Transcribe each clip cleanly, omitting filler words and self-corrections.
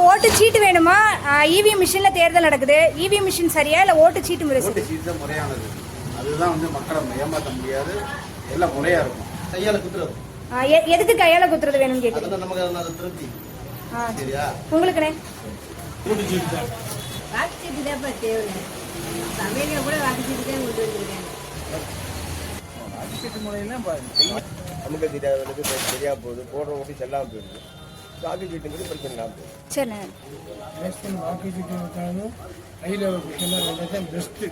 ஓட்டு சீட்டு வேணுமா? இவிஎம் மிஷின்ல தேர்தல் நடக்குது. இவிஎம் மிஷின் சரியா இல்ல ஓட்டு சீட்டு முறை? ஓட்டு சீட்டு தான் முறையானது. அதுதான் மக்களை ஏமாற்ற முடியாது. எல்லாம் முறையா இருக்கும். கையால குத்துறது. எதுக்கு கையால குத்துறது வேணும்னு கேக்குறீங்க? நமக்கு அது திருப்தி. சரியா? உங்களுக்குனே ஓட்டு சீட்டு தான். வாக்கு சீட்டு தான் தேவை. சமையல கூட வாக்கு சீட்டு தான் கொண்டு வந்திருக்காங்க. வாக்கு சீட்டு முறையில நமக்கு தெரியாதவங்களுக்கு சரியா போகுது. போடுற ஓட்டு செல்லாம போயிடுது. வாக்கு சீட்டுங்கிறது பிரச்சனை இல்லாமல் போகுது. சரி. வாக்கு சீட்டு வச்சாலும் கையில் தான் பெஸ்ட்டு.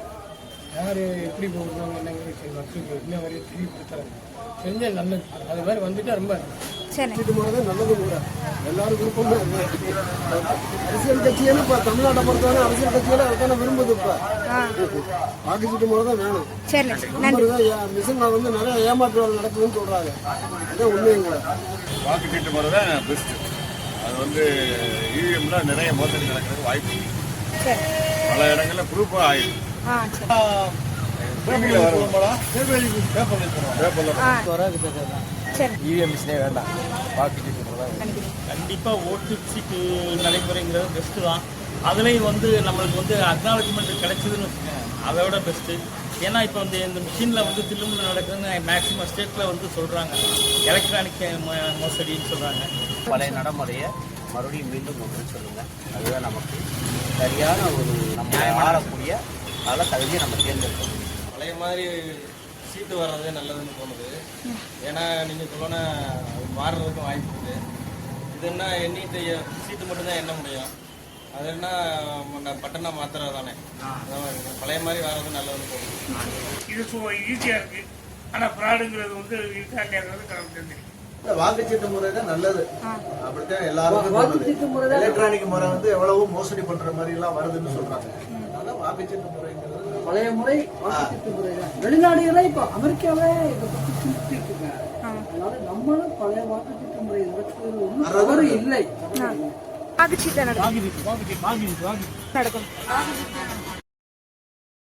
யார் எப்படி போடுறாங்க என்னங்கிறது மக்களுக்கு இன்னும் வரையும் தெரியப்படுத்துறாங்க. செஞ்சால் நல்லது. அது மாதிரி வந்துட்டா ரொம்ப சீட்டு முறை தான் நல்லது கூட. எல்லாரும் விருப்பமே அரசியல் கட்சியான இப்போ தமிழ்நாட்டை பொறுத்தவரை அரசியல் கட்சியில அதுக்கான விரும்புது. இப்போ வாக்கு சீட்டு முறை தான் வேணும். மிஷின் நிறைய ஏமாற்றுவார்கள் நடக்குதுன்னு சொல்றாங்க. அதான் உண்மைங்களா? வாக்கு சீட்டு முறை தான் பெஸ்ட். அது இவிஎம்ல நிறைய மோசடி நடக்கிறதுக்கு வாய்ப்பு இருக்கு. பல இடங்கள்ல ப்ரூஃபா ஆயிடுது. இவிஎம் மிஷினே வேண்டாம். வாக்கு சீட்டு முறை தான். கண்டிப்பா ஓட்டு சீட்டு நடைமுறைங்கிறது பெஸ்ட் தான். அதுலேயும் நம்மளுக்கு அக்னாலஜ்மெண்ட் கிடைச்சதுன்னு வச்சுக்கோங்க, அதை விட பெஸ்ட்டு. ஏன்னா இப்போ இந்த மிஷினில் தில்லுமுள்ள நடக்குதுன்னு மேக்ஸிமம் ஸ்டேட்டில் சொல்கிறாங்க. எலக்ட்ரானிக் மோசடின்னு சொல்கிறாங்க. பழைய நடைமுறையை மறுபடியும் மீண்டும் கொண்டு சொல்லுங்க. அதுதான் நமக்கு சரியான ஒரு நம்ம ஆளக்கூடிய நல்ல தகுதியை நம்ம தேர்ந்தெடுக்கணும். பழைய மாதிரி சீட்டு வர்றதே நல்லதுன்னு தோணுது. ஏன்னா நீங்கள் சொல்லனா மாறுறதுக்கும் வாய்ப்பு இருக்குது. இது என்ன எண்ணிட்டு சீட்டு மட்டும்தான் எண்ண முடியும். அது என்ன பட்டனா மாத்திரம் தானே. பழைய மாதிரி வர்றது நல்லதுன்னு தோணுது. இது ஈஸியாக இருக்குது. ஆனால் ஃப்ராடுங்கிறது இருக்கா இல்லையாங்கிறது தெரிஞ்சிருக்கு. வாக்குச்சீட்டு முறை தான் நல்லது. அப்படித்தான் எல்லாருக்கும் எலக்ட்ரானிக் முறை எவ்வளவு மோசடி பண்ற மாதிரி எல்லாம் வருதுன்னு சொல்றாங்க. அதனால வாக்குச்சீட்டு முறைங்கிறது பழைய முறை வாக்குச்சீட்டு முறை தான். வெளிநாடுகளே இப்போ அமெரிக்காவே இதை பற்றி சிந்திச்சுட்டு இருக்காங்க. அதனால நம்மளும் பழைய வாக்குச்சீட்டு முறை நடத்துவது இல்லை. வாக்குச்சீட்டு நடக்கும்.